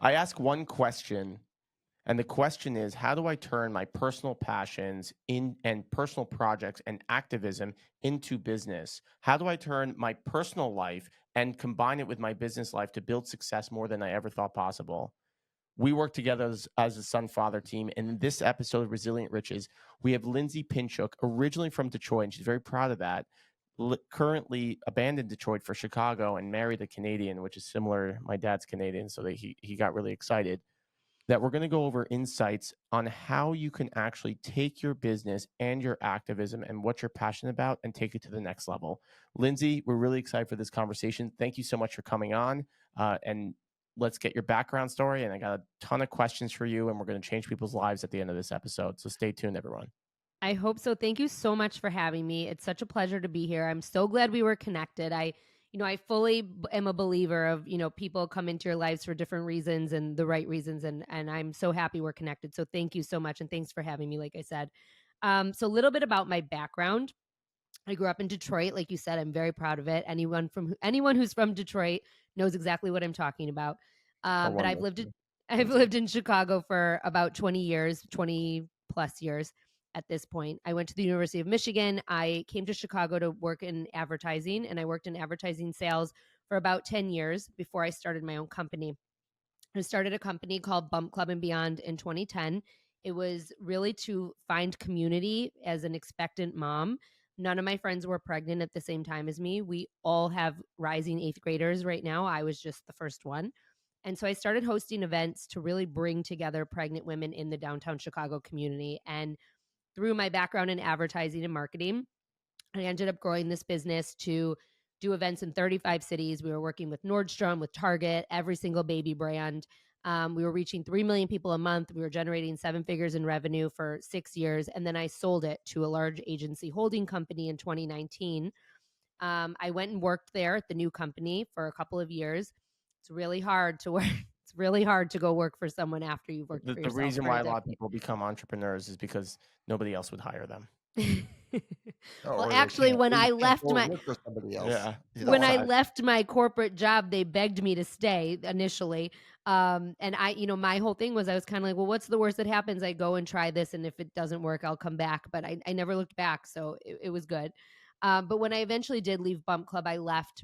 I ask one question, and the question is, how do I turn my personal passions and personal projects and activism into business? How do I turn my personal life and combine it with my business life to build success more than I ever thought possible? We work together as a son-father team. And in this episode of Resilient Riches, we have Lindsay Pinchuk, originally from Detroit, and she's very proud of that. Currently abandoned Detroit for Chicago and married a Canadian, which is similar. My dad's Canadian, so he got really excited that we're going to go over insights on how you can actually take your business and your activism and what you're passionate about and take it to the next level. Lindsay, we're really excited for this conversation. Thank you so much for coming on. And let's get your background story. And I got a ton of questions for you, and we're going to change people's lives at the end of this episode. So stay tuned, everyone. I hope so. Thank you so much for having me. It's such a pleasure to be here. I'm so glad we were connected. I fully am a believer of, people come into your lives for different reasons and the right reasons. And I'm so happy we're connected. So thank you so much. And thanks for having me, like I said. So a little bit about my background. I grew up in Detroit. Like you said, I'm very proud of it. Anyone who's from Detroit knows exactly what I'm talking about. But I've lived in Chicago for about 20 years, 20 plus years at this point. I went to the University of Michigan. I came to Chicago to work in advertising, and I worked in advertising sales for about 10 years before I started my own company. I started a company called Bump Club and Beyond in 2010. It was really to find community as an expectant mom. None of my friends were pregnant at the same time as me. We all have rising 8th graders right now. I was just the first one. And so I started hosting events to really bring together pregnant women in the downtown Chicago community. And through my background in advertising and marketing, I ended up growing this business to do events in 35 cities. We were working with Nordstrom, with Target, every single baby brand. We were reaching 3 million people a month. We were generating 7 figures in revenue for 6 years. And then I sold it to a large agency holding company in 2019. I went and worked there at the new company for a couple of years. It's really hard to work. It's really hard to go work for someone after you've worked for yourself. The reason why a lot of people become entrepreneurs is because nobody else would hire them. Well, actually, when I left my corporate job, they begged me to stay initially. And my whole thing was I was kind of like, well, what's the worst that happens? I go and try this, and if it doesn't work, I'll come back. But I never looked back, so it was good. But when I eventually did leave Bump Club, I left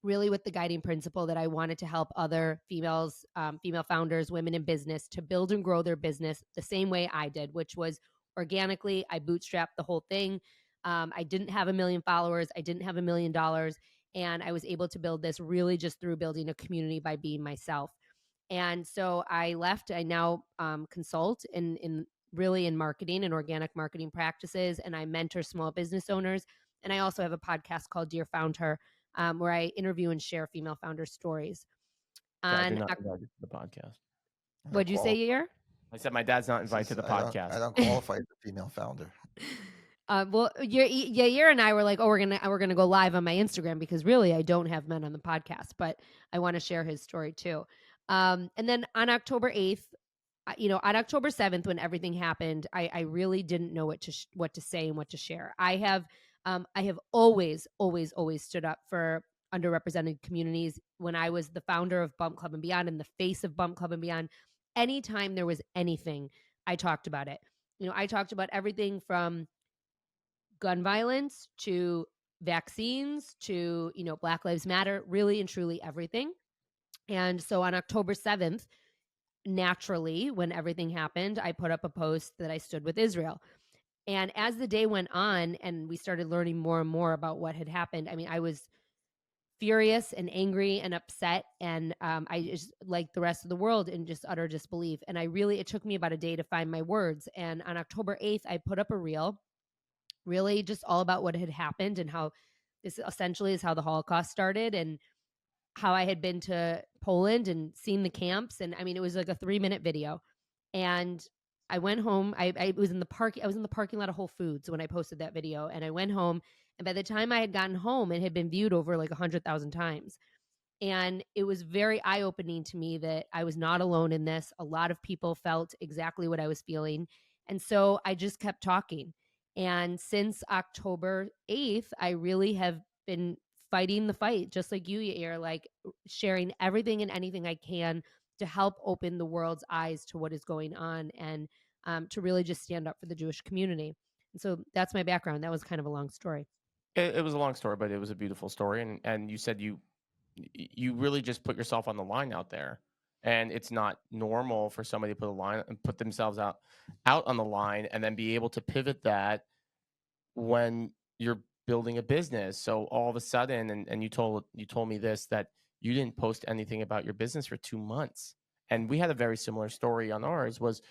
really with the guiding principle that I wanted to help other females, female founders, women in business to build and grow their business the same way I did, which was organically. I bootstrapped the whole thing. I didn't have 1 million followers. I didn't have $1 million. And I was able to build this really just through building a community by being myself. And so I left. I now consult in marketing and organic marketing practices, and I mentor small business owners. And I also have a podcast called Dear Found Her, where I interview and share female founder stories. I do not invite you to the podcast. What'd you say, Yair? I said my dad's not invited to the podcast. I don't qualify as a female founder. Well, Yair and I were like, we're gonna go live on my Instagram because really I don't have men on the podcast, but I want to share his story too. And then on October 8th, on October 7th, when everything happened, I really didn't know what to say and what to share. I have always stood up for underrepresented communities. When I was the founder of Bump Club and Beyond and the face of Bump Club and Beyond, anytime there was anything, I talked about it. I talked about everything from gun violence to vaccines to, Black Lives Matter, really and truly everything. And so on October 7th, naturally, when everything happened, I put up a post that I stood with Israel. And as the day went on and we started learning more and more about what had happened, I was furious and angry and upset. And I just, like the rest of the world, in just utter disbelief. And it took me about a day to find my words. And on October 8th, I put up a reel, really just all about what had happened and how this essentially is how the Holocaust started and how I had been to Poland and seen the camps. And it was like a 3-minute video. And I went home. I was in the parking lot of Whole Foods when I posted that video. And I went home. And by the time I had gotten home, it had been viewed over like 100,000 times. And it was very eye-opening to me that I was not alone in this. A lot of people felt exactly what I was feeling. And so I just kept talking. And since October 8th, I really have been fighting the fight, just like you, Yair, like sharing everything and anything I can to help open the world's eyes to what is going on, and to really just stand up for the Jewish community. And so that's my background. That was kind of a long story. It was a long story, but it was a beautiful story. And you said you really just put yourself on the line out there, and it's not normal for somebody to put a line and put themselves out on the line and then be able to pivot that when you're building a business. So all of a sudden, and you told me this, that you didn't post anything about your business for 2 months. And we had a very similar story on ours. Was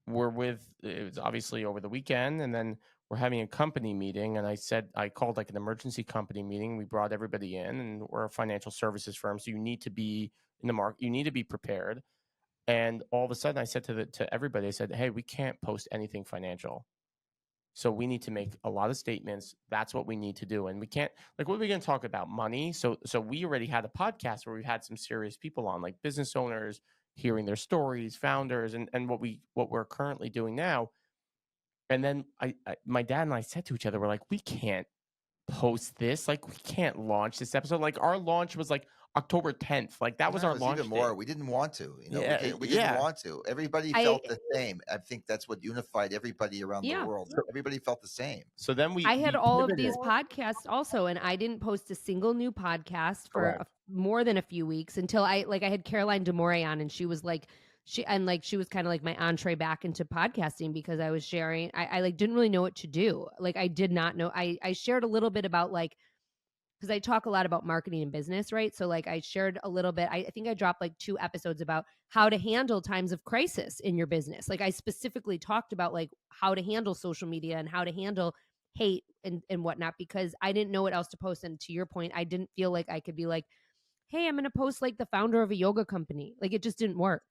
we're with it was obviously over the weekend, and then we're having a company meeting, and I called like an emergency company meeting. We brought everybody in, and we're a financial services firm, so you need to be in the market, you need to be prepared. And all of a sudden I said to everybody, I said, hey, we can't post anything financial, so we need to make a lot of statements. That's what we need to do. And we can't, like, what are we going to talk about? Money. So we already had a podcast where we had some serious people on, like business owners, hearing their stories, founders, and what we're currently doing now. And then my dad and I said to each other, we're like, we can't post this. Like, we can't launch this episode. Like, our launch was like October 10th. Like, that was No, our it was launch even date. more. We didn't want to. You know, Yeah, we didn't yeah. want to. Everybody I- felt the same. I think that's what unified everybody around the Yeah. world. Everybody felt the same. So then I had we all of pivoted. these podcasts also, and I didn't post a single new podcast for Correct. more than a few weeks until I had Caroline DeMore on, and she was like, she was kind of like my entree back into podcasting, because I was sharing, I like didn't really know what to do. Like, I did not know. I shared a little bit about, like, because I talk a lot about marketing and business, right? So like I shared a little bit. I think I dropped like 2 episodes about how to handle times of crisis in your business. Like, I specifically talked about like how to handle social media and how to handle hate and whatnot, because I didn't know what else to post. And to your point, I didn't feel like I could be like, hey, I'm going to post like the founder of a yoga company. Like, it just didn't work.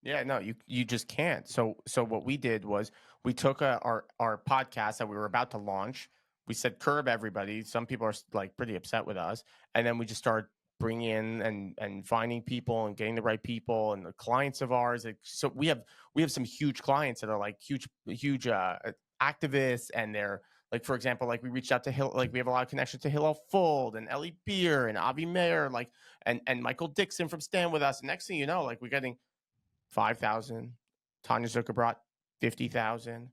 Yeah, no, you just can't. So what we did was we took our podcast that we were about to launch. We said curb everybody. Some people are like pretty upset with us, and then we just started bringing in and finding people and getting the right people and the clients of ours. Like, so we have some huge clients that are like huge activists, and they're like, for example, like we reached out to Hill, like we have a lot of connections to Hillel Fuld and Ellie Beer and Avi Mayer, like and Michael Dixon from Stand With Us. And next thing you know, like we're getting 5,000. Tanya Zucker brought 50,000.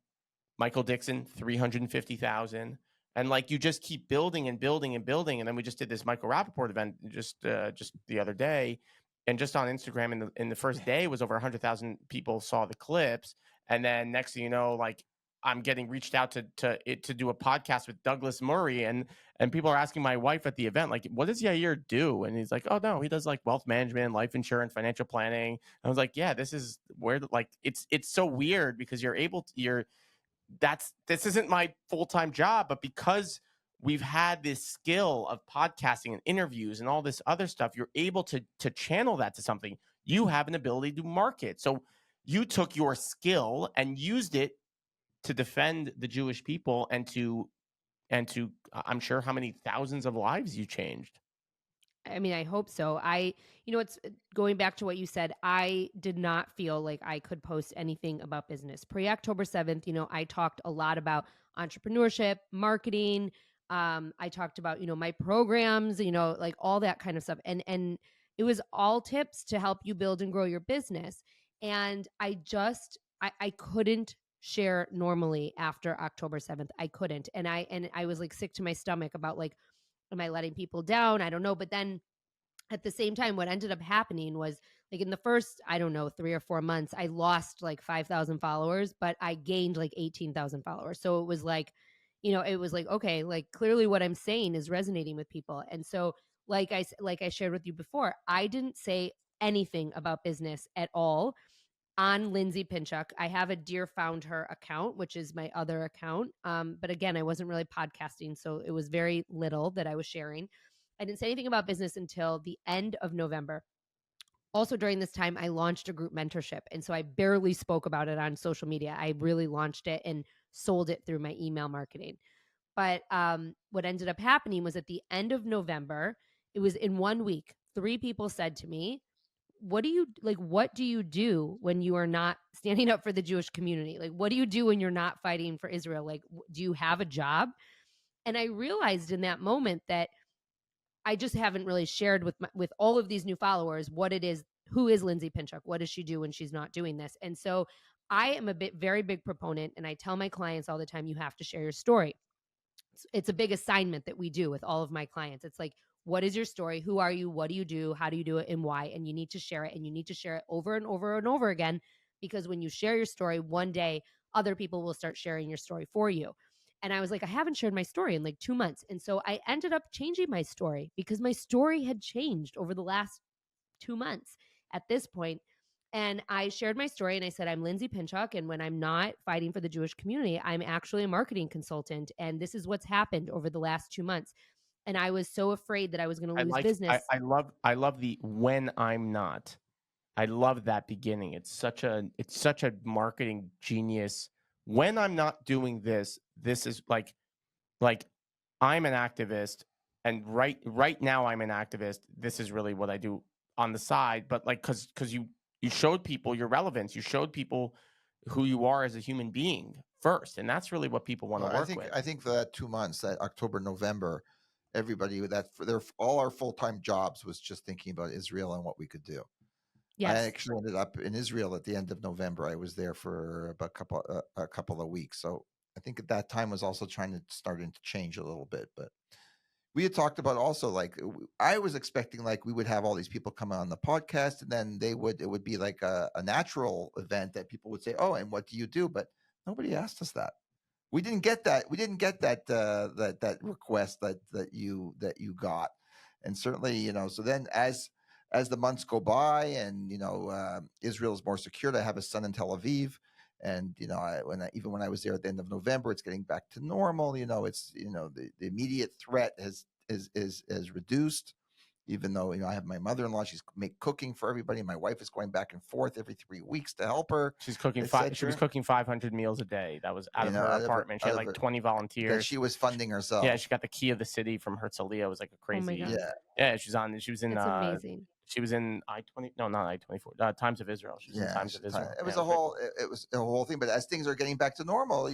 Michael Dixon, 350,000. And like you just keep building and building and building. And then we just did this Michael Rappaport event just the other day. And just on Instagram in the first day was over 100,000 people saw the clips. And then next thing you know, like I'm getting reached out to do a podcast with Douglas Murray, and people are asking my wife at the event, like, what does Yair do? And he's like, oh no, he does like wealth management, life insurance, financial planning. I was like, yeah, this is where like it's so weird because this isn't my full-time job, but because we've had this skill of podcasting and interviews and all this other stuff, you're able to channel that to something. You have an ability to market. So you took your skill and used it to defend the Jewish people and to I'm sure how many thousands of lives you changed. I mean, I hope so. It's going back to what you said. I did not feel like I could post anything about business pre October 7th. I talked a lot about entrepreneurship, marketing. I talked about, my programs, like all that kind of stuff. And it was all tips to help you build and grow your business. And I couldn't share normally after October 7th. I couldn't. And I was like sick to my stomach about like, am I letting people down? I don't know. But then at the same time, what ended up happening was like in the first, I don't know, 3 or 4 months, I lost like 5,000 followers, but I gained like 18,000 followers. So it was like, okay, like clearly what I'm saying is resonating with people. And so like I shared with you before, I didn't say anything about business at all on Lindsay Pinchuk. I have a Dear Found Her account, which is my other account. But again, I wasn't really podcasting, so it was very little that I was sharing. I didn't say anything about business until the end of November. Also, during this time, I launched a group mentorship. And so I barely spoke about it on social media. I really launched it and sold it through my email marketing. But what ended up happening was at the end of November, it was in 1 week, 3 people said to me, what do you do when you are not standing up for the Jewish community? Like, what do you do when you're not fighting for Israel? Like, do you have a job? And I realized in that moment that I just haven't really shared with all of these new followers what it is who is Lindsay Pinchuk? What does she do when she's not doing this? And so I am very big proponent, and I tell my clients all the time, you have to share your story. It's a big assignment that we do with all of my clients. It's like, what is your story? Who are you? What do you do? How do you do it? And why? And you need to share it, and you need to share it over and over and over again, because when you share your story, one day other people will start sharing your story for you. And I was like, I haven't shared my story in like 2 months. And so I ended up changing my story because my story had changed over the last 2 months at this point. And I shared my story and I said, I'm Lindsay Pinchuk. And when I'm not fighting for the Jewish community, I'm actually a marketing consultant. And this is what's happened over the last 2 months. And I was so afraid that I was going to lose business. I love the when I'm not. I love that beginning. It's such a marketing genius. When I'm not doing this, this is like I'm an activist, and right now I'm an activist. This is really what I do on the side, but like because you showed people your relevance, you showed people who you are as a human being first, and that's really what people want to work with. I think for that 2 months, that October, November, everybody with that for all our full-time jobs was just thinking about Israel and what we could do. Yes. I actually ended up in Israel at the end of November. I was there for about a couple of weeks. So I think at that time was also starting to change a little bit. But we had talked about also, like, I was expecting like we would have all these people come on the podcast, and then it would be like a natural event that people would say, oh, and what do you do? But nobody asked us that. We didn't get that. We didn't get that that request that you got. And certainly, so then as the months go by, and Israel is more secured. I have a son in Tel Aviv, and even when I was there at the end of November, it's getting back to normal. It's the immediate threat has reduced. Even though I have my mother-in-law, she's cooking for everybody. My wife is going back and forth every 3 weeks to help her. She's cooking she was cooking 500 meals a day. That was out of her apartment. She had like 20 volunteers that she was funding herself. Yeah, she got the key of the city from Herzliya. It was like a crazy. Oh my God. Yeah, she was in. It's amazing. She was in I-20. No, not I-24. Times of Israel. She was in Times of Israel. It was a whole thing. But as things are getting back to normal,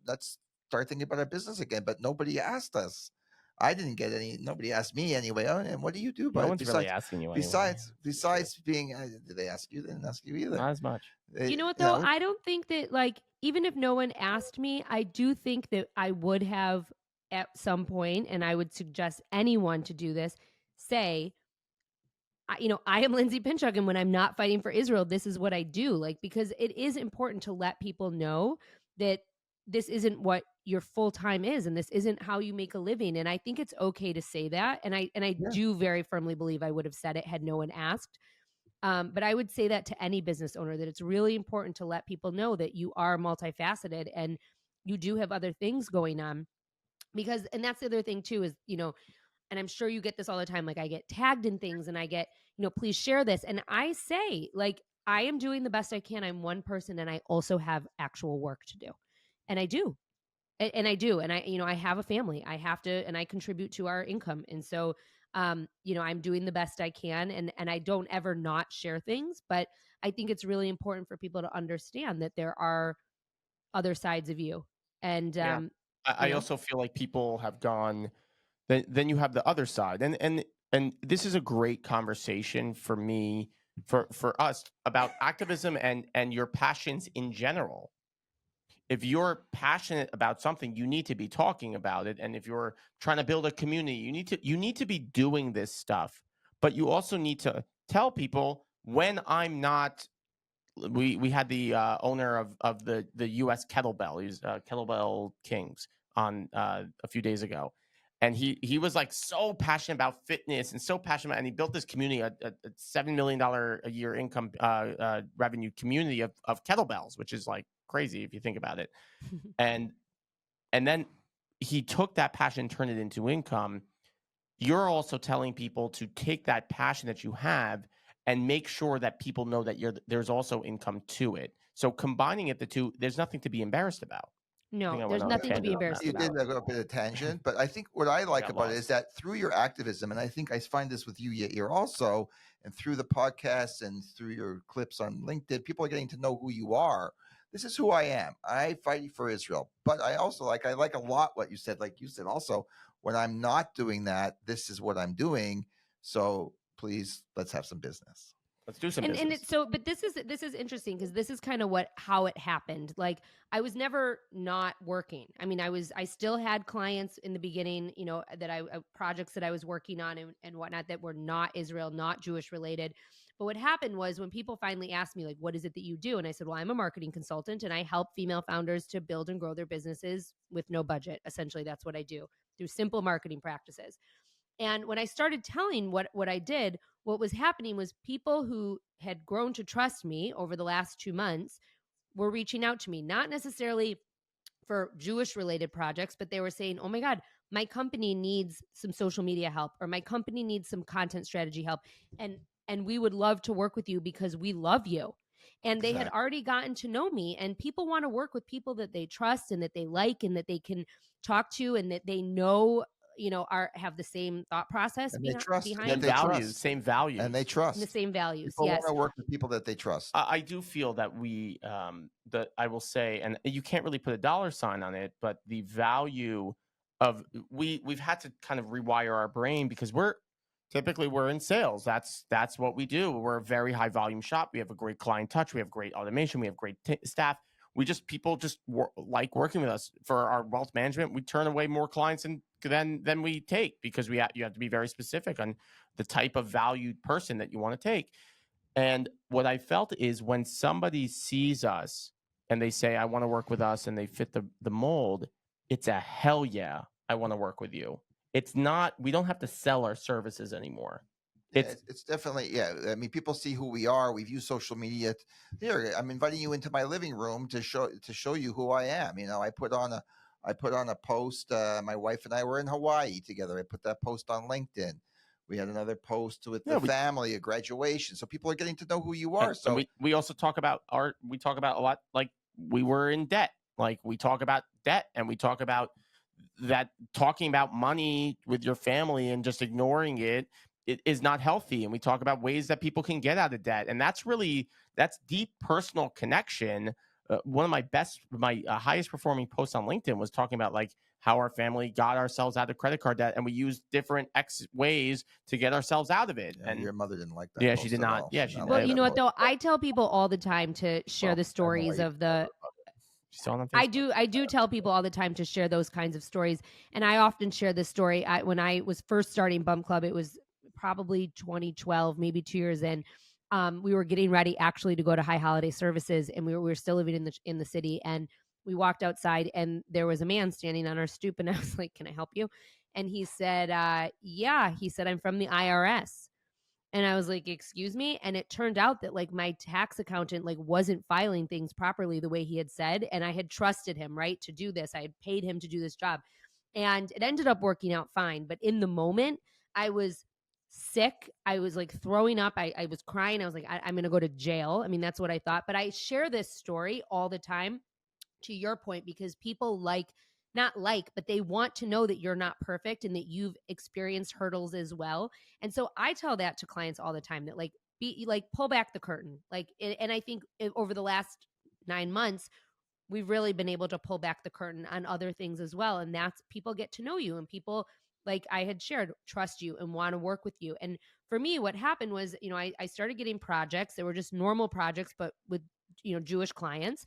let's start thinking about our business again. But nobody asked us. I didn't get any. Nobody asked me anyway. Oh, and what do you do? No one's really asking you. Besides being, did they ask you? They didn't ask you either. Not as much. You know what though? I don't think that, like, even if no one asked me, I do think that I would have at some point, and I would suggest anyone to do this. Say, I am Lindsay Pinchuk, and when I'm not fighting for Israel, this is what I do. Like, because it is important to let people know that this isn't what your full time is, and this isn't how you make a living. And I think it's okay to say that. And I do very firmly believe I would have said it had no one asked. But I would say that to any business owner, that it's really important to let people know that you are multifaceted and you do have other things going on. Because, and that's the other thing too, is, and I'm sure you get this all the time. Like, I get tagged in things and I get, please share this. And I say, like, I am doing the best I can. I'm one person, and I also have actual work to do. And I do. And I do. And I have a family. I have to, and I contribute to our income. And so, I'm doing the best I can, and I don't ever not share things, but I think it's really important for people to understand that there are other sides of you. And, I also feel like people have gone, then you have the other side. And this is a great conversation for me, for us, about activism and your passions in general. If you're passionate about something, you need to be talking about it. And if you're trying to build a community, you need to be doing this stuff. But you also need to tell people, when I'm not. We had the owner of the U.S. Kettlebell, he's Kettlebell Kings, on a few days ago, and he was like so passionate about fitness and so passionate, and he built this community, a $7 million a year income revenue community of kettlebells, which is like crazy if you think about it. and then he took that passion, turned it into income. You're also telling people to take that passion that you have and make sure that people know that there's also income to it. So combining the two, there's nothing to be embarrassed about. No, there's nothing to be embarrassed about. You did go up in a tangent, but I think what I like about it is that through your activism, and I think I find this with you, Yair, also, and through the podcasts and through your clips on LinkedIn, people are getting to know who you are. This is who I am. I fight for Israel, but I also like a lot what you said. Like you said, also, when I'm not doing that, this is what I'm doing. So please, let's have some business. Let's do some And business. but this is interesting because this is kind of how it happened. Like I was never not working. I mean, I still had clients in the beginning, you know, that projects that I was working on and whatnot that were not Israel, not Jewish related. But what happened was when people finally asked me, like, what is it that you do? And I said, well, I'm a marketing consultant and I help female founders to build and grow their businesses with no budget. Essentially, that's what I do through simple marketing practices. And when I started telling what I did, what was happening was people who had grown to trust me over the last 2 months were reaching out to me, not necessarily for Jewish related projects, but they were saying, oh my God, my company needs some social media help, or my company needs some content strategy help. And we would love to work with you because we love you. And they had already gotten to know me, and people want to work with people that they trust and that they like and that they can talk to and that they know, you know, have the same thought process And they trust. behind And They values, trust. same values. And they and trust. the same values. People Yes. want to work with people that they trust. I do feel that that I will say, and you can't really put a dollar sign on it, but the value of we've had to kind of rewire our brain because we're in sales. That's what we do. We're a very high volume shop. We have a great client touch. We have great automation. We have great staff. People just like working with us for our wealth management. We turn away more clients than we take because you have to be very specific on the type of valued person that you want to take. And what I felt is when somebody sees us and they say, I want to work with us, and they fit the mold, it's a hell yeah, I want to work with you. It's not, we don't have to sell our services anymore. It's definitely, yeah. I mean, people see who we are. We've used social media. Here, I'm inviting you into my living room to show you who I am. You know, I put on a post. My wife and I were in Hawaii together. I put that post on LinkedIn. We had another post with the family, a graduation. So people are getting to know who you are. And we also talk about a lot, like we were in debt. Like we talk about debt, and we talk about that talking about money with your family and just ignoring it is not healthy. And we talk about ways that people can get out of debt. And that's deep personal connection. One of my highest performing posts on LinkedIn was talking about like how our family got ourselves out of credit card debt, and we used different ways to get ourselves out of it. Yeah, and your mother didn't like that. Yeah, she did not. Yeah, well, you know what though? I tell people all the time to share the stories of the. I do tell people all the time to share those kinds of stories, and I often share this story. When I was first starting Bump Club, it was probably 2012, maybe 2 years in. We were getting ready actually to go to High Holiday Services, and we were still living in the city. And we walked outside, and there was a man standing on our stoop, and I was like, "Can I help you?" And he said, "Yeah." He said, "I'm from the IRS." And I was like, excuse me? And it turned out that like my tax accountant like wasn't filing things properly the way he had said. And I had trusted him, right, to do this. I had paid him to do this job. And it ended up working out fine. But in the moment, I was sick. I was like throwing up. I was crying. I was like, I'm going to go to jail. I mean, that's what I thought. But I share this story all the time, to your point, because people but they want to know that you're not perfect and that you've experienced hurdles as well. And so I tell that to clients all the time, that like, pull back the curtain. And I think over the last 9 months, we've really been able to pull back the curtain on other things as well. And that's, people get to know you, and people, like I had shared, trust you and want to work with you. And for me, what happened was, you know, I started getting projects that were just normal projects, but with, you know, Jewish clients.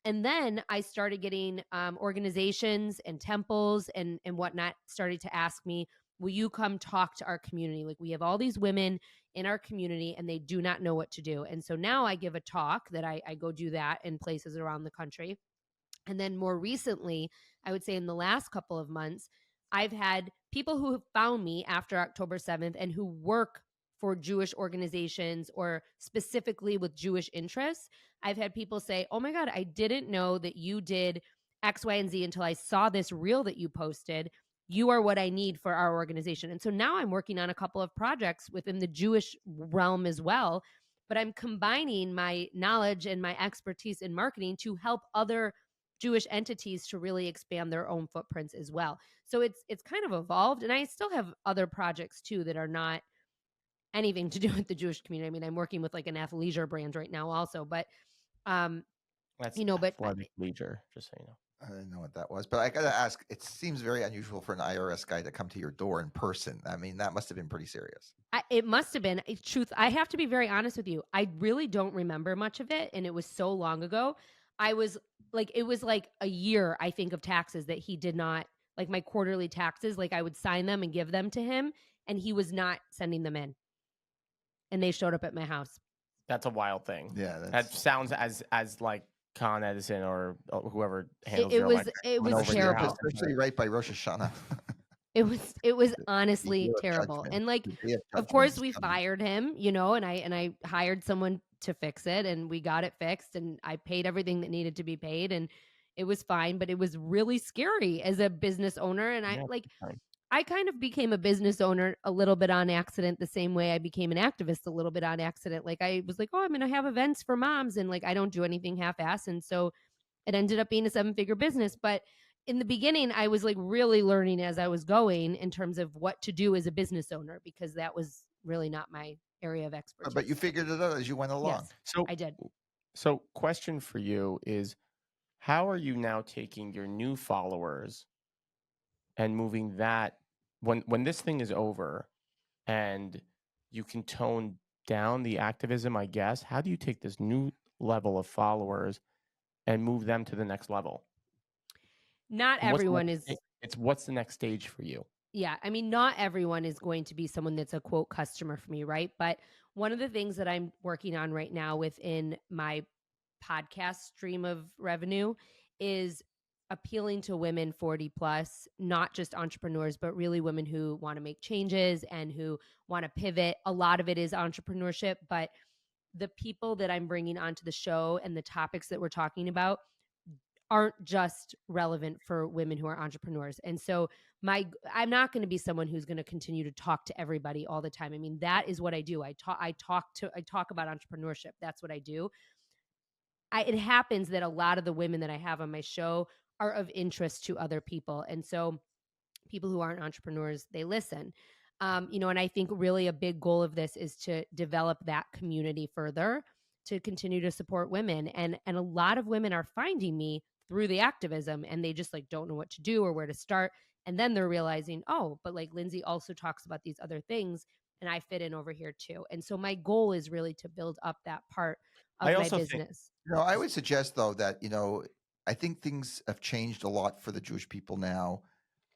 And then I started getting organizations and temples and whatnot started to ask me, will you come talk to our community? Like, we have all these women in our community and they do not know what to do. And so now I give a talk that I go do that in places around the country. And then more recently, I would say in the last couple of months, I've had people who have found me after October 7th and who work for Jewish organizations or specifically with Jewish interests. I've had people say, oh my God, I didn't know that you did X, Y, and Z until I saw this reel that you posted. You are what I need for our organization. And so now I'm working on a couple of projects within the Jewish realm as well, but I'm combining my knowledge and my expertise in marketing to help other Jewish entities to really expand their own footprints as well. So it's kind of evolved. And I still have other projects too that are not anything to do with the Jewish community. I mean, I'm working with like an athleisure brand right now also, but That's you know, but athletic leisure, just so you know. I didn't know what that was, but I got to ask, it seems very unusual for an IRS guy to come to your door in person. I mean, that must have been pretty serious. It must have been. Truth, I have to be very honest with you. I really don't remember much of it, and it was so long ago. I was like, it was like a year, I think, of taxes that he did not, like my quarterly taxes, like I would sign them and give them to him, and he was not sending them in. And they showed up at my house. That's a wild thing. Yeah, That that's sounds as like Con Edison or whoever handles It your was electric coming was over to your terrible. house. especially right by Rosh Hashanah. It was The honestly year of terrible. judgment. And like, The day of of judgment course is we coming. fired him, you know, and I hired someone to fix it, and we got it fixed, and I paid everything that needed to be paid, and it was fine, but it was really scary as a business owner. And Yeah, fine. I kind of became a business owner a little bit on accident, the same way I became an activist a little bit on accident. Like I was like, oh, I'm going to have events for moms, and like I don't do anything half-ass, and so it ended up being a 7-figure business. But in the beginning, I was like really learning as I was going in terms of what to do as a business owner, because that was really not my area of expertise. But you figured it out as you went along. Yes, So I did. So question for you is, how are you now taking your new followers and moving that when this thing is over and you can tone down the activism, I guess, how do you take this new level of followers and move them to the next level? Not And what's the everyone next is. what's the next stage for you? Yeah, I mean, not everyone is going to be someone that's a quote customer for me, right? But one of the things that I'm working on right now within my podcast stream of revenue is appealing to women 40 plus, not just entrepreneurs, but really women who want to make changes and who want to pivot. A lot of it is entrepreneurship, but the people that I'm bringing onto the show and the topics that we're talking about aren't just relevant for women who are entrepreneurs. And so I'm not going to be someone who's going to continue to talk to everybody all the time. I mean, that is what I do. I talk about entrepreneurship. That's what I do. It happens that a lot of the women that I have on my show are of interest to other people. And so people who aren't entrepreneurs, they listen. And I think really a big goal of this is to develop that community further, to continue to support women. And a lot of women are finding me through the activism, and they just like don't know what to do or where to start. And then they're realizing, oh, but like Lindsay also talks about these other things, and I fit in over here too. And so my goal is really to build up that part of I my also think business. I would suggest though that I think things have changed a lot for the Jewish people now.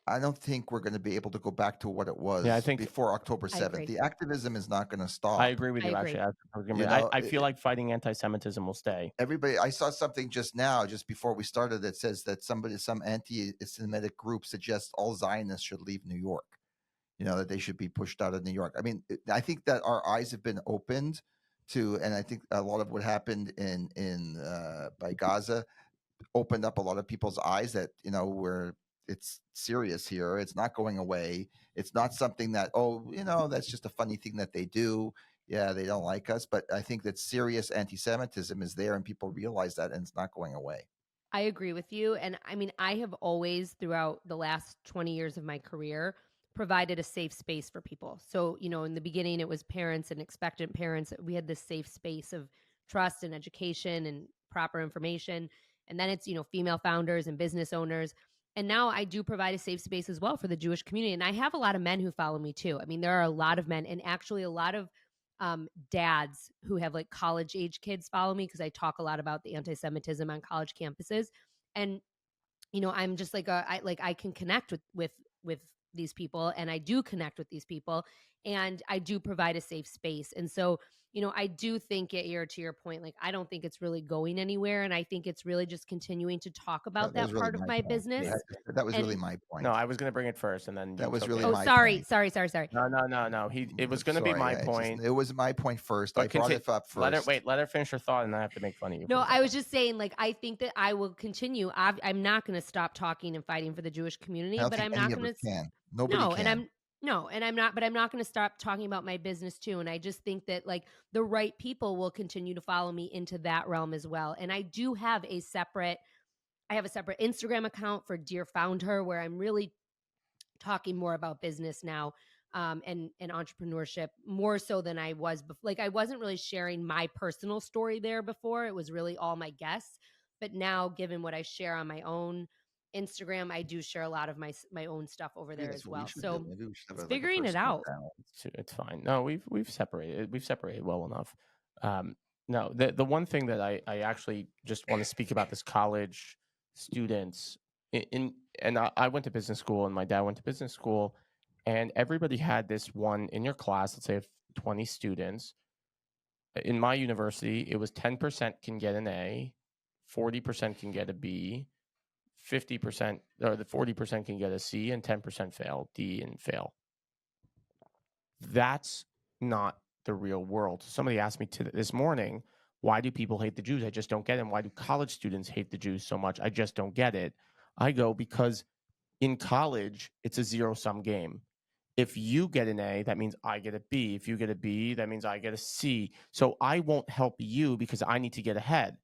I don't think we're going to be able to go back to what it was I think before October I 7th. agree. The activism is not going to stop. I agree with I you. agree. Actually, I feel like fighting anti-Semitism will stay. Everybody, I saw something just before we started, that says that some anti-Semitic group suggests all Zionists should leave New York. That they should be pushed out of New York. I mean, I think that our eyes have been opened to, and I think a lot of what happened by Gaza opened up a lot of people's eyes that where it's serious here. It's not going away. It's not something that that's just a funny thing that they do. Yeah, they don't like us, but I think that serious anti-Semitism is there, and people realize that, and it's not going away. I agree with you. And I mean, I have always, throughout the last 20 years of my career, provided a safe space for people. So, in the beginning, it was parents and expectant parents. We had this safe space of trust and education and proper information. And then it's, female founders and business owners. And now I do provide a safe space as well for the Jewish community. And I have a lot of men who follow me too. I mean, there are a lot of men, and actually a lot of dads who have like college age kids follow me, because I talk a lot about the anti-Semitism on college campuses. And I'm just like I can connect with these people, and I do connect with these people, and I do provide a safe space. And so, I do think Yair, to your point, like I don't think it's really going anywhere, and I think it's really just continuing to talk about that was really part of my point. business. Yeah, that was really my point. No, I was going to bring it first, and then that you was took really it. Oh, my sorry. point. No. It was going to be my point. It was my point first. I brought it up first. Let her finish her thought, and then I have to make fun of you. No, I was just saying, like, I think that I will continue. I'm not going to stop talking and fighting for the Jewish community, but I'm not going to. Nobody can. And I'm not going to stop talking about my business too. And I just think that like the right people will continue to follow me into that realm as well. And I do have a separate Instagram account for Dear Found Her, where I'm really talking more about business now, and entrepreneurship, more so than I was before. Like I wasn't really sharing my personal story there before. It was really all my guests. But now, given what I share on my own Instagram, I do share a lot of my own stuff over Maybe there that's as what we well. should do. So Maybe we should have it's like a figuring it personal out. account. It's fine. No, we've separated well enough. Um, no, the one thing that I actually just want to speak about this college students and I went to business school and my dad went to business school, and everybody had this one in your class. Let's say if 20 students in my university, it was 10% can get an A, 40% can get a B, 50% or the 40% can get a C, and 10% fail D and fail. That's not the real world. Somebody asked me this morning, why do people hate the Jews? I just don't get it. And why do college students hate the Jews so much? I just don't get it. I go, because in college, it's a zero-sum game. If you get an A, that means I get a B. If you get a B, that means I get a C. So I won't help you because I need to get ahead.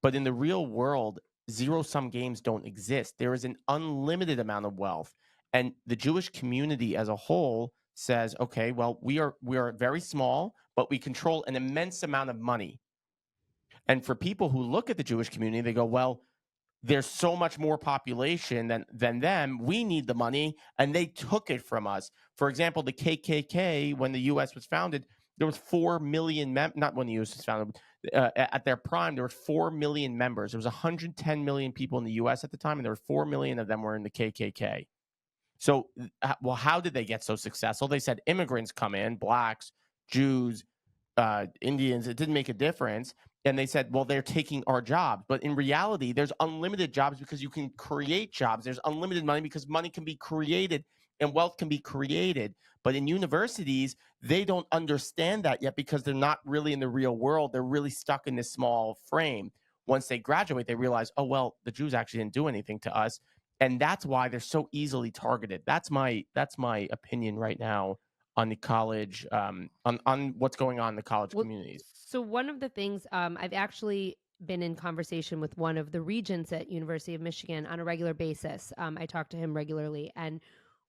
But in the real world, zero-sum games don't exist. There is an unlimited amount of wealth. And the Jewish community as a whole says, okay, well, we are very small, but we control an immense amount of money. And for people who look at the Jewish community, they go, well, there's so much more population than them. We need the money, and they took it from us. For example, the KKK, when the U.S. was founded, there was 4 million not when the U.S. was founded. At their prime, there were 4 million members. There was 110 million people in the U.S. at the time, and there were 4 million of them were in the KKK. So, well, how did they get so successful? They said immigrants come in, blacks, Jews, Indians. It didn't make a difference. And they said, well, they're taking our jobs. But in reality, there's unlimited jobs because you can create jobs. There's unlimited money because money can be created and wealth can be created. But in universities, they don't understand that yet because they're not really in the real world. They're really stuck in this small frame. Once they graduate, they realize, oh, well, the Jews actually didn't do anything to us. And that's why they're so easily targeted. That's my opinion right now on the college, on what's going on in the college communities. So one of the things I've actually been in conversation with one of the regents at University of Michigan on a regular basis. I talk to him regularly, and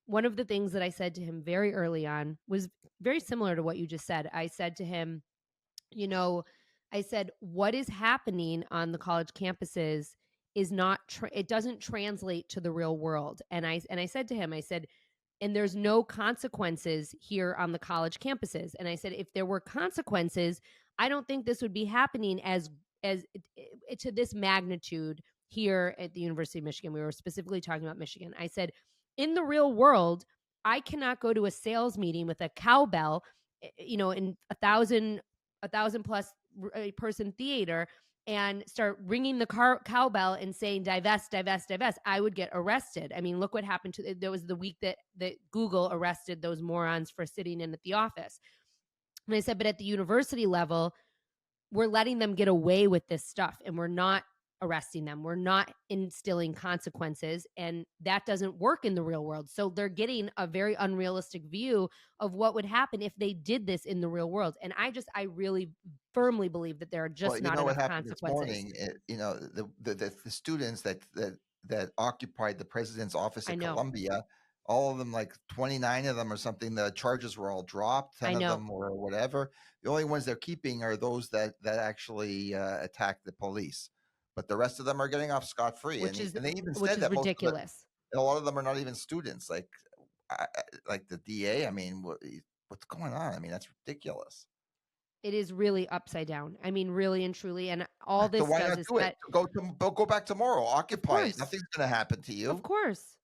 one of the things that I said to him very early on was very similar to what you just said. I said to him, I said, what is happening on the college campuses is not, it doesn't translate to the real world. And I said to him, I said, and there's no consequences here on the college campuses. And I said, if there were consequences, I don't think this would be happening as to this magnitude here at the University of Michigan. We were specifically talking about Michigan. I said, in the real world, I cannot go to a sales meeting with a cowbell, in a thousand plus person theater and start ringing the cowbell and saying divest, divest, divest. I would get arrested. I mean, look what happened to, there was the week that Google arrested those morons for sitting in at the office. And I said, but at the university level, we're letting them get away with this stuff and we're not arresting them. We're not instilling consequences, and that doesn't work in the real world. So they're getting a very unrealistic view of what would happen if they did this in the real world. And I really firmly believe that there are just not enough consequences. This morning, the students that occupied the president's office at Columbia, all of them, like 29 of them or something, the charges were all dropped. 10 of them or whatever. The only ones they're keeping are those that actually attacked the police. But the rest of them are getting off scot-free. And they even said that ridiculous. A lot of them are not even students. Like the DA. I mean, what's going on? I mean, that's ridiculous. It is really upside down. I mean, really and truly. And all this does is that go back tomorrow. Occupy it. Nothing's going to happen to you. Of course.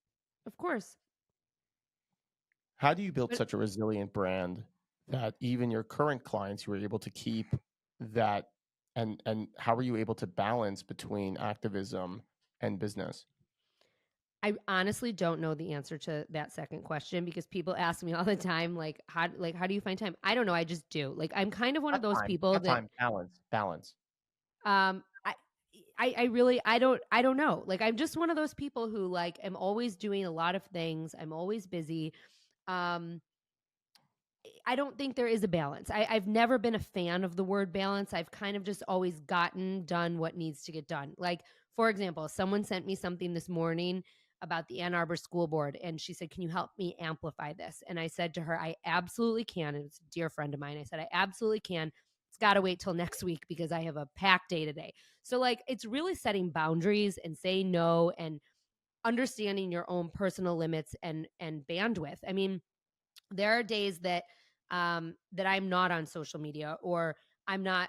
How do you build such a resilient brand that even your current clients you were able to keep that? And how are you able to balance between activism and business? I honestly don't know the answer to that second question because people ask me all the time, how do you find time? I don't know. I just do. I'm kind of one of those people that balance. I really, I don't know. I'm just one of those people who am always doing a lot of things. I'm always busy. I don't think there is a balance. I've never been a fan of the word balance. I've kind of just always done what needs to get done. For example, someone sent me something this morning about the Ann Arbor School Board, and she said, can you help me amplify this? And I said to her, I absolutely can. And it's a dear friend of mine. I said, I absolutely can. it's got to wait till next week because I have a packed day today. So like it's really setting boundaries and saying no and understanding your own personal limits and bandwidth. I mean, there are days that that I'm not on social media, or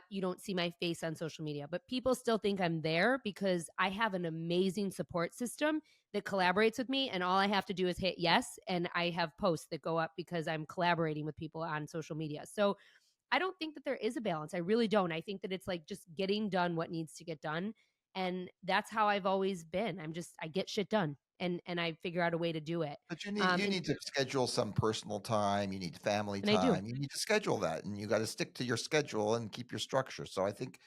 you don't see my face on social media, but people still think I'm there because I have an amazing support system that collaborates with me, and all I have to do is hit yes, and I have posts that go up because I'm collaborating with people on social media. So I don't think that there is a balance. I really don't. I think that it's like just getting done what needs to get done. And that's how I've always been. I get shit done, and I figure out a way to do it. But you And need to schedule some personal time, you need family I do. time, you need to schedule that, and you gotta stick to your schedule and keep your structure. So I think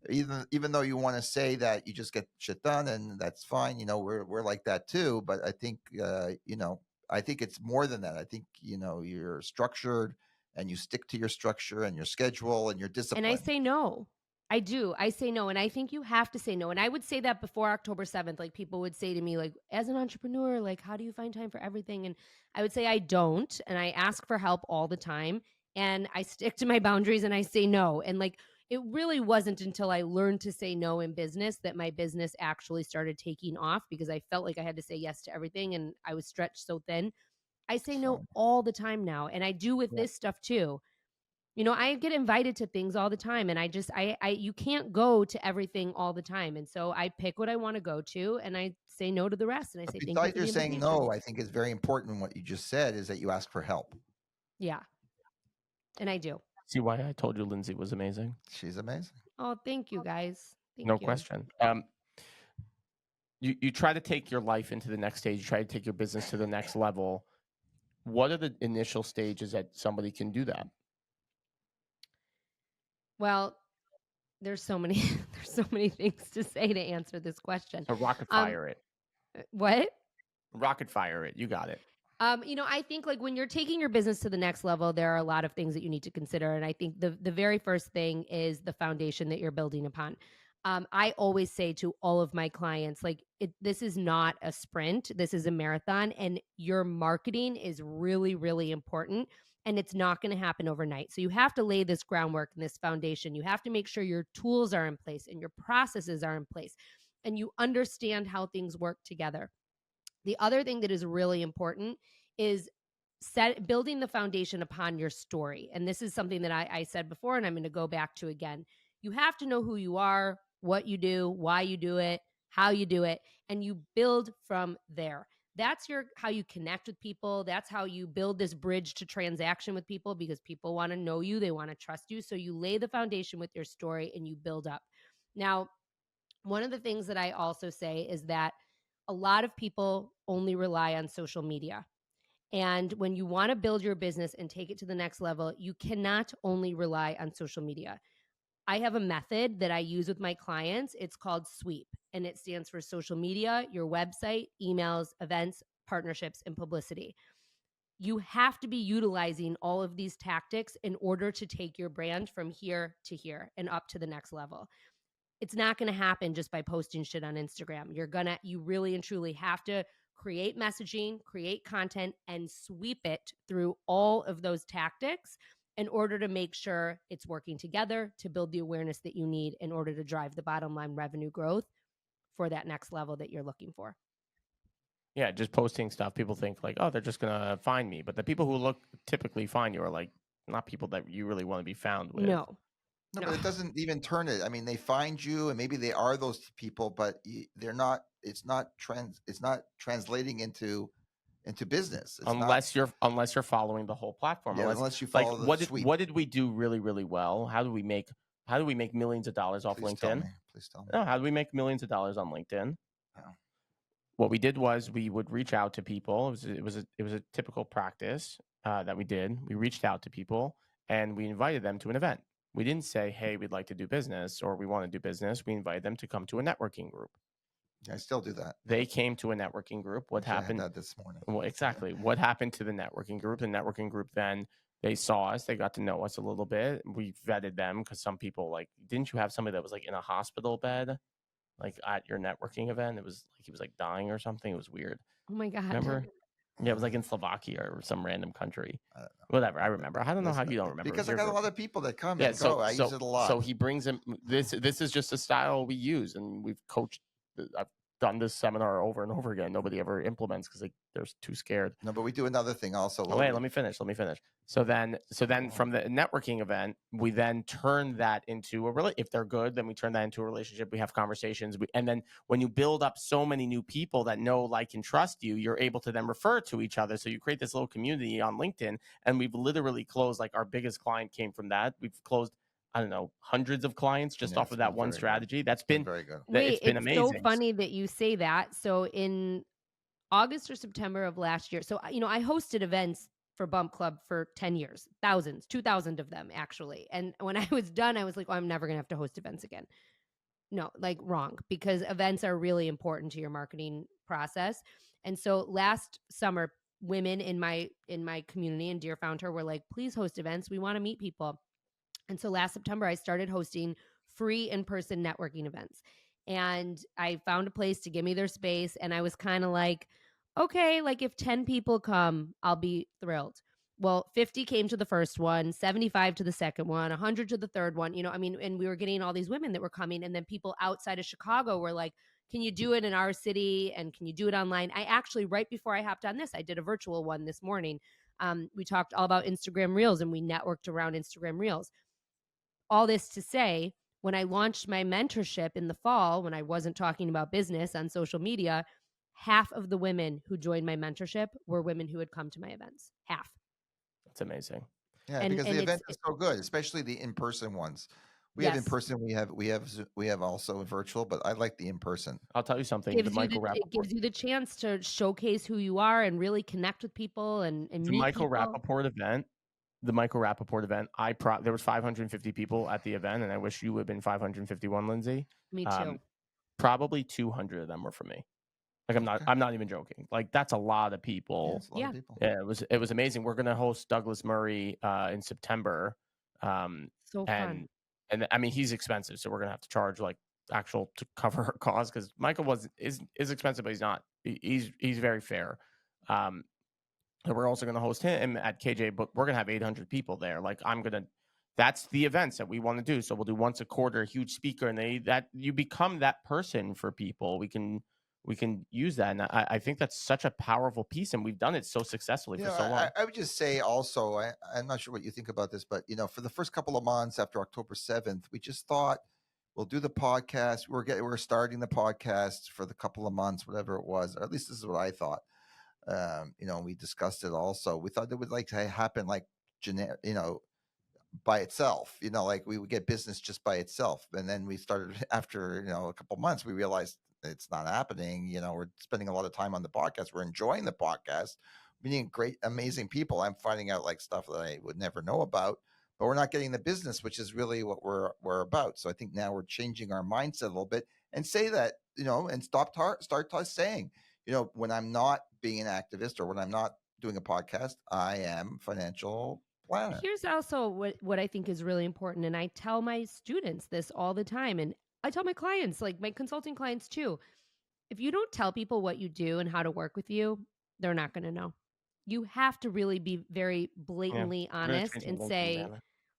even though you wanna say that you just get shit done, and that's fine, we're like that too, but I think, I think it's more than that. I think, you're structured, and you stick to your structure and your schedule and your And I discipline. say no. I do. I say no. And I think you have to say no. And I would say that before October 7th, like people would say to me, like, as an entrepreneur, like, how do you find time for everything? And I would say I don't. And I ask for help all the time. And I stick to my boundaries and I say no. And like, it really wasn't until I learned to say no in business that my business actually started taking off, because I felt like I had to say yes to everything and I was stretched so thin. I say no So all the time now. And I do with Yeah. this stuff too. I get invited to things all the time, and I you can't go to everything all the time. And so I pick what I want to go to and I say no to the rest, and I but say thank you besides for your the saying invitation. no, I think it's very important what you just said is that you ask for help. Yeah, and I do. See why I told you Lindsay was amazing? She's amazing. Oh, thank you guys. No Thank you. question. You try to take your life into the next stage. You try to take your business to the next level. What are the initial stages that somebody can do that? Well, there's so many there's so many things to say to answer this question. So rocket Um fire it. what? Rocket fire it. You got it. I think like when you're taking your business to the next level, there are a lot of things that you need to consider. And I think the very first thing is the foundation that you're building upon. I always say to all of my clients, like this is not a sprint, this is a marathon, and your marketing is really, really important. And it's not going to happen overnight. So you have to lay this groundwork and this foundation. You have to make sure your tools are in place and your processes are in place, and you understand how things work together. The other thing that is really important is building the foundation upon your story. And this is something that I said before, and I'm going to go back to again. You have to know who you are, what you do, why you do it, how you do it, and you build from there. That's how you connect with people. That's how you build this bridge to transaction with people, because people want to know you, they want to trust you. So you lay the foundation with your story and you build up. Now, one of the things that I also say is that a lot of people only rely on social media. And when you want to build your business and take it to the next level, you cannot only rely on social media. I have a method that I use with my clients. It's called SWEEP, and it stands for social media, your website, emails, events, partnerships, and publicity. You have to be utilizing all of these tactics in order to take your brand from here to here and up to the next level. It's not going to happen just by posting shit on Instagram. You really and truly have to create messaging, create content, and sweep it through all of those tactics in order to make sure it's working together to build the awareness that you need in order to drive the bottom line revenue growth for that next level that you're looking for. Yeah, just posting stuff. People think like, oh, they're just gonna find me, but the people who typically find you are like not people that you really want to be found with. No. No, but it doesn't even turn it. I mean, they find you, and maybe they are those people, but they're not. It's not translating into business. It's not. Unless you're following the whole platform. Yeah, Unless unless you like follow the sweep. what did we do really, really well? How do we make millions of dollars off Please tell LinkedIn? me. Please tell me. No, how do we make millions of dollars on LinkedIn? Oh. What we did was we would reach out to people. It was a typical practice that we did. We reached out to people and we invited them to an event. We didn't say, "Hey, we'd like to do business," or "We want to do business." We invited them to come to a networking group. Yeah, I still do that. They came to a networking group. What happened? I had that this morning. Well, exactly. What happened to the networking group? The networking group then they saw us. They got to know us a little bit. We vetted them because some people like, didn't you have somebody that was like in a hospital bed, like at your networking event? It was like he was like dying or something. It was weird. Oh my God. Remember? Yeah, it was like in Slovakia or some random country. I don't know. Whatever, I remember. I don't know how Listen, you don't remember. because I You're got a ver- lot of people that come Yeah, and go. I use it a lot. so he brings him. This is just a style we use, and we've coached. I've done this seminar over and over again. Nobody ever implements because they're too scared. No, but we do another thing also. Oh, wait, let me finish. So then from the networking event, we then turn that into if they're good, then we turn that into a relationship. We have conversations. And then when you build up so many new people that know, like, and trust you, you're able to then refer to each other. So you create this little community on LinkedIn, and we've literally closed, like, our biggest client came from that. We've closed, I don't know, hundreds of clients just Yeah, off of that one strategy. That's been very good. Wait, it's been it's amazing. so funny that you say that. So in August or September of last year, so I hosted events for Bump Club for 10 years, thousands, 2,000 of them actually. And when I was done, I was like, oh, I'm never going to have to host events again. No, like, wrong, because events are really important to your marketing process. And so last summer, women in my community, and Dear found her, were like, please host events. We want to meet people. And so last September, I started hosting free in-person networking events. And I found a place to give me their space. And I was kind of like, okay, like, if 10 people come, I'll be thrilled. Well, 50 came to the first one, 75 to the second one, 100 to the third one. And we were getting all these women that were coming. And then people outside of Chicago were like, can you do it in our city? And can you do it online? I actually, right before I hopped on this, I did a virtual one this morning. We talked all about Instagram Reels, and we networked around Instagram Reels. All this to say, when I launched my mentorship in the fall, when I wasn't talking about business on social media, half of the women who joined my mentorship were women who had come to my events. Half. That's amazing. Yeah, And- because and the it's- event is so good, especially the in-person ones. We have in Yes. person. We have also virtual, but I like the in person. I'll tell you something. It The Michael gives you the chance to showcase who you are and really connect with people and the meet Michael people. Rappaport event. There was 550 people at the event, and I wish you would have been 551, Lindsay. Me too. Probably 200 of them were for me. Like, I'm not even joking. Like, that's a lot of people. It's a lot of people. Yeah, it was amazing. We're gonna host Douglas Murray in September. So fun. And I mean, he's expensive, so we're gonna have to charge, like, actual to cover our costs, because Michael is expensive, but he's not. He's very fair. And we're also gonna host him at KJ, but we're gonna have 800 people there. Like, that's the events that we want to do. So we'll do once a quarter, a huge speaker, and that you become that person for people. We can use that, and I think that's such a powerful piece, and we've done it so successful for so long. I would just say also, I'm not sure what you think about this, but for the first couple of months after October 7th, we just thought we'll do the podcast. We're starting the podcast for the couple of months, whatever it was, or at least this is what I thought. We discussed it also. We thought it would like to happen like generic, by itself, like we would get business just by itself. And then we started after, a couple months, we realized it's not happening. We're spending a lot of time on the podcast. We're enjoying the podcast, meeting great, amazing people. I'm finding out like stuff that I would never know about, but we're not getting the business, which is really what we're about. So I think now we're changing our mindset a little bit and say that, and start saying, when I'm not being an activist or when I'm not doing a podcast, I am financial planner. Here's also what I think is really important. And I tell my students this all the time. And I tell my clients, like my consulting clients too, if you don't tell people what you do and how to work with you, they're not going to know. You have to really be very blatantly honest and say,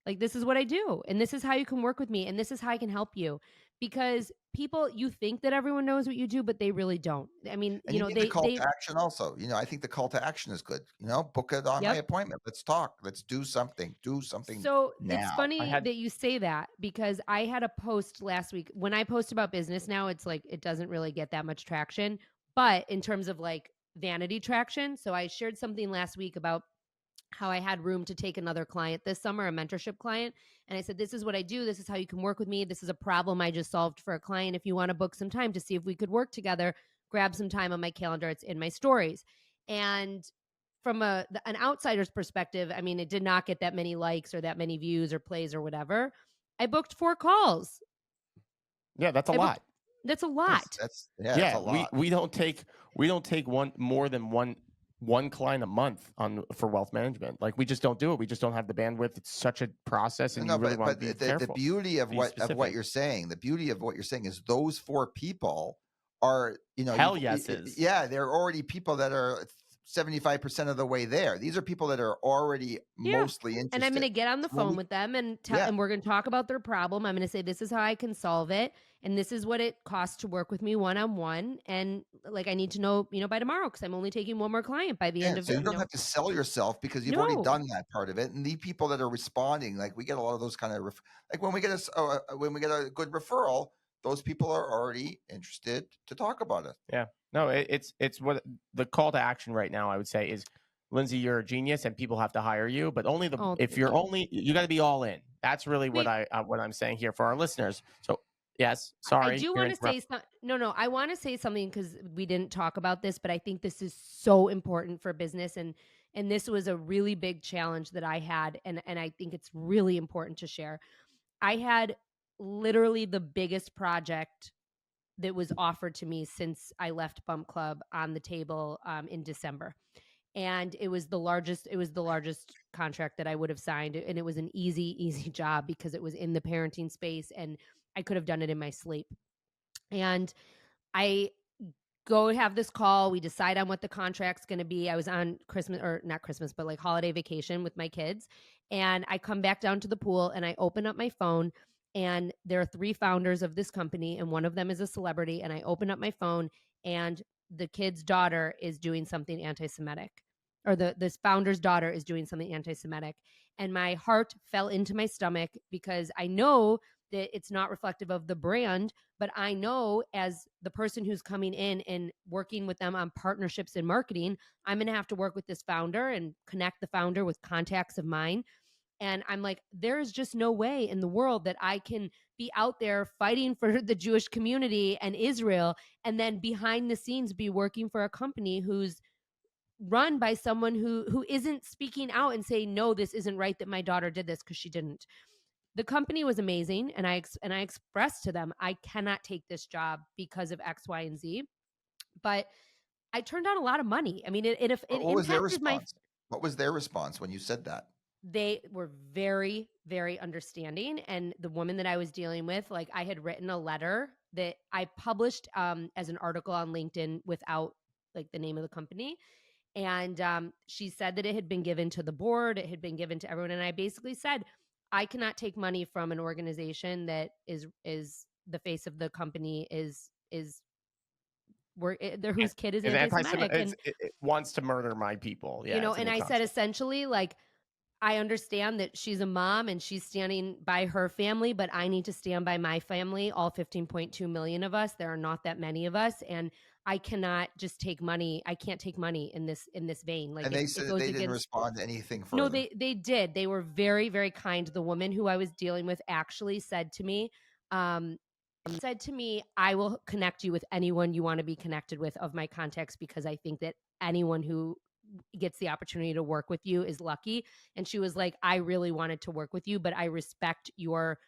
like, this is what I do, and this is how you can work with me, and this is how I can help you. Because people, you think that everyone knows what you do, but they really don't. I mean, and you need the call to action also. I think the call to action is good. Book it on my appointment. Let's talk. Let's do something. Do something. So now. It's funny that you say that, because I had a post last week. When I post about business now, it's like it doesn't really get that much traction. But in terms of like vanity traction, so I shared something last week about how I had room to take another client this summer, a mentorship client. And I said, this is what I do. This is how you can work with me. This is a problem I just solved for a client. If you want to book some time to see if we could work together, grab some time on my calendar. It's in my stories. And from an outsider's perspective, I mean, it did not get that many likes or that many views or plays or whatever. I booked 4 calls. Yeah, that's a lot. That's a lot. That's a lot. We don't take more than one client a month for wealth management. Like, we just don't do it. We just don't have the bandwidth. It's such a process, and you really want to be careful. The beauty of what you're saying, is those 4 people are, hell yeses. Yeah, they're already people that are 75% of the way there. These are people that are already Yeah. mostly interested. And I'm going to get on the So when phone we- with them and Yeah. and we're going to talk about their problem. I'm going to say, this is how I can solve it. And this is what it costs to work with me one-on-one. And like, I need to know, by tomorrow, because I'm only taking one more client by the end of So you it. don't have to sell yourself because you've already No. done that part of it. And the people that are responding, like we get a lot of those kind of like when we get a good referral, those people are already interested to talk about it. Yeah. No, it's what the call to action right now, I would say, is, Lindsay, you're a genius and people have to hire you, but only Oh, if thank you're you. only, you got to be all in. That's really what I'm saying here for our listeners. So yes, sorry. I do you're want to say something. No, I want to say something because we didn't talk about this, but I think this is so important for business. And this was a really big challenge that I had. And I think it's really important to share. I had literally the biggest project that was offered to me since I left Bump Club on the table in December. And it was the largest contract that I would have signed. And it was an easy job because it was in the parenting space and I could have done it in my sleep. And I go have this call. We decide on what the contract's going to be. I was on Christmas, or not Christmas, but like holiday vacation with my kids. And I come back down to the pool and I open up my phone, and there are 3 founders of this company, and one of them is a celebrity. And I open up my phone, and the kid's daughter is doing something anti-Semitic, or this founder's daughter is doing something anti-Semitic. And my heart fell into my stomach because I know that it's not reflective of the brand, but I know as the person who's coming in and working with them on partnerships and marketing, I'm going to have to work with this founder and connect the founder with contacts of mine. And I'm like, there is just no way in the world that I can be out there fighting for the Jewish community and Israel, and then behind the scenes be working for a company who's run by someone who isn't speaking out and saying, no, this isn't right that my daughter did this, because she didn't. The company was amazing, and I expressed to them, I cannot take this job because of X, Y, and Z. But I turned down a lot of money. I mean, it What was their impacted my. response? What was their response when you said that? They were very, very understanding, and the woman that I was dealing with, like, I had written a letter that I published as an article on LinkedIn without like the name of the company. And she said that it had been given to the board, it had been given to everyone. And I basically said, I cannot take money from an organization that is the face of the company is whose kid is anti-Semitic, and it wants to murder my people. Yeah, and I said essentially, like, I understand that she's a mom and she's standing by her family, but I need to stand by my family, all 15.2 million of us. There are not that many of us, and I cannot just take money. I can't take money in this vein. Like, and they said they didn't respond to anything further. No, they did. They were very, very kind. The woman who I was dealing with actually said to me, I will connect you with anyone you want to be connected with of my contacts, because I think that anyone who gets the opportunity to work with you is lucky. And she was like, I really wanted to work with you, but I respect your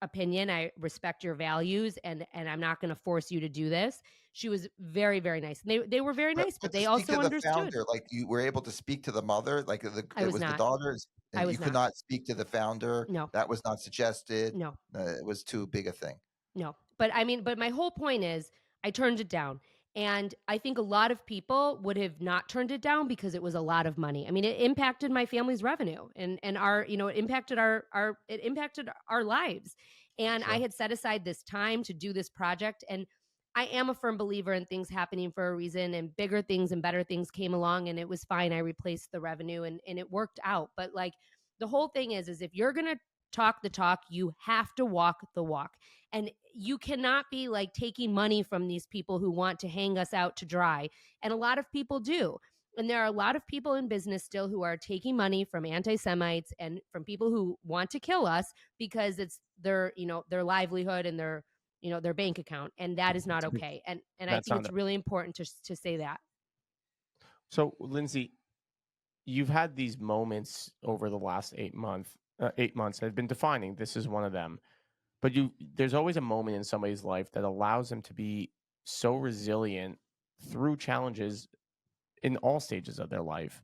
opinion. I respect your values, and I'm not going to force you to do this. She was very, very nice. They were very nice, but they also understood. Founder, like, you were able to speak to the mother, like it was not. the daughter. I was you could not speak to the founder. No, that was not suggested. No, it was too big a thing. No, but I mean, but my whole point is, I turned it down. And I think a lot of people would have not turned it down because it was a lot of money. I mean, it impacted my family's revenue, and our, it impacted our lives. And sure. I had set aside this time to do this project, and I am a firm believer in things happening for a reason, and bigger things and better things came along, and it was fine. I replaced the revenue, and it worked out. But like, the whole thing is if you're going to talk the talk, you have to walk the walk. And you cannot be like taking money from these people who want to hang us out to dry. And a lot of people do. And there are a lot of people in business still who are taking money from anti-Semites and from people who want to kill us because it's their livelihood and their bank account. And that is not okay. And I think it's really important to say that. So, Lindsay, you've had these moments over the last 8 months that have been defining. This is one of them. But there's always a moment in somebody's life that allows them to be so resilient through challenges in all stages of their life.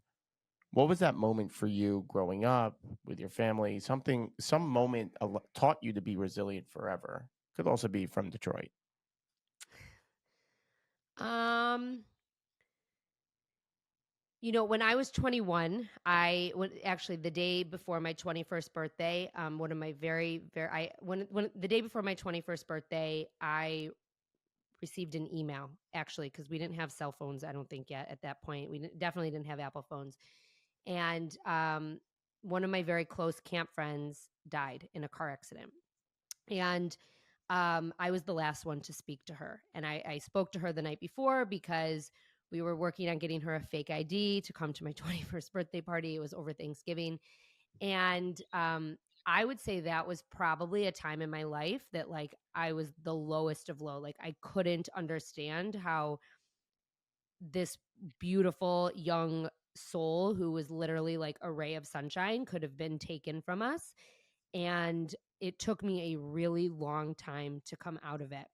What was that moment for you growing up with your family? Some moment taught you to be resilient forever. Could also be from Detroit. You know, when I was 21, actually the day before my 21st birthday, one of my very, very, when the day before my 21st birthday, I received an email actually, because we didn't have cell phones, I don't think yet at that point. Definitely didn't have Apple phones. And one of my very close camp friends died in a car accident. And I was the last one to speak to her. And I spoke to her the night before because we were working on getting her a fake ID to come to my 21st birthday party. It was over Thanksgiving. And I would say that was probably a time in my life that like I was the lowest of low. Like I couldn't understand how this beautiful young soul who was literally like a ray of sunshine could have been taken from us. And it took me a really long time to come out of it.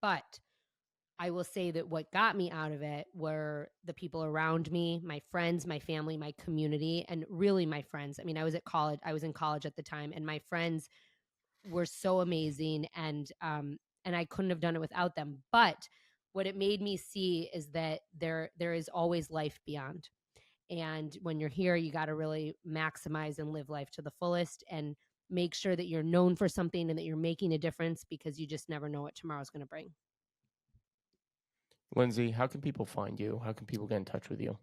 But I will say that what got me out of it were the people around me, my friends, my family, my community, and really my friends. I mean, I was in college at the time, and my friends were so amazing, and I couldn't have done it without them. But what it made me see is that there is always life beyond. And when you're here, you got to really maximize and live life to the fullest and make sure that you're known for something and that you're making a difference, because you just never know what tomorrow's going to bring. Lindsay, how can people find you? How can people get in touch with you?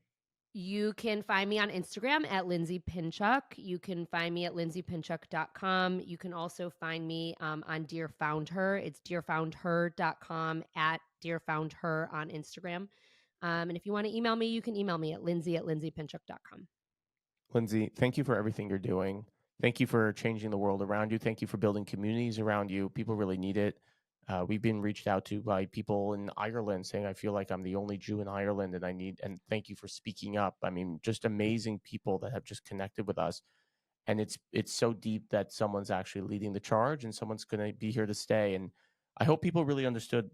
You can find me on Instagram at Lindsay Pinchuk. You can find me at lindsaypinchuk.com. You can also find me on Dear Found Her. It's dearfoundher.com, at Dear Found Her on Instagram. And if you want to email me, you can email me at lindsay@lindsaypinchuk.com. Lindsay, thank you for everything you're doing. Thank you for changing the world around you. Thank you for building communities around you. People really need it. We've been reached out to by people in Ireland saying, I feel like I'm the only Jew in Ireland and thank you for speaking up. I mean, just amazing people that have just connected with us. And it's so deep that someone's actually leading the charge and someone's going to be here to stay. And I hope people really understood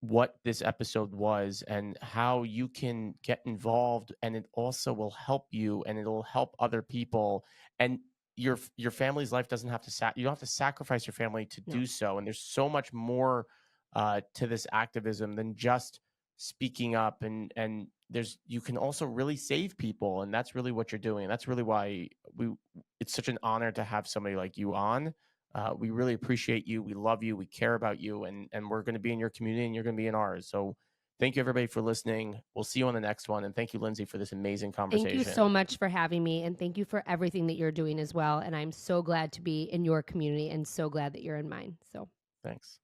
what this episode was and how you can get involved, and it also will help you and it'll help other people, and your family's life doesn't have to you don't have to sacrifice your family to No. do so. And there's so much more to this activism than just speaking up, and you can also really save people, and that's really what you're doing. And that's really why it's such an honor to have somebody like you on. We really appreciate you. We love you. We care about you. And we're going to be in your community and you're going to be in ours. So thank you, everybody, for listening. We'll see you on the next one. And thank you, Lindsay, for this amazing conversation. Thank you so much for having me. And thank you for everything that you're doing as well. And I'm so glad to be in your community and so glad that you're in mine. So thanks.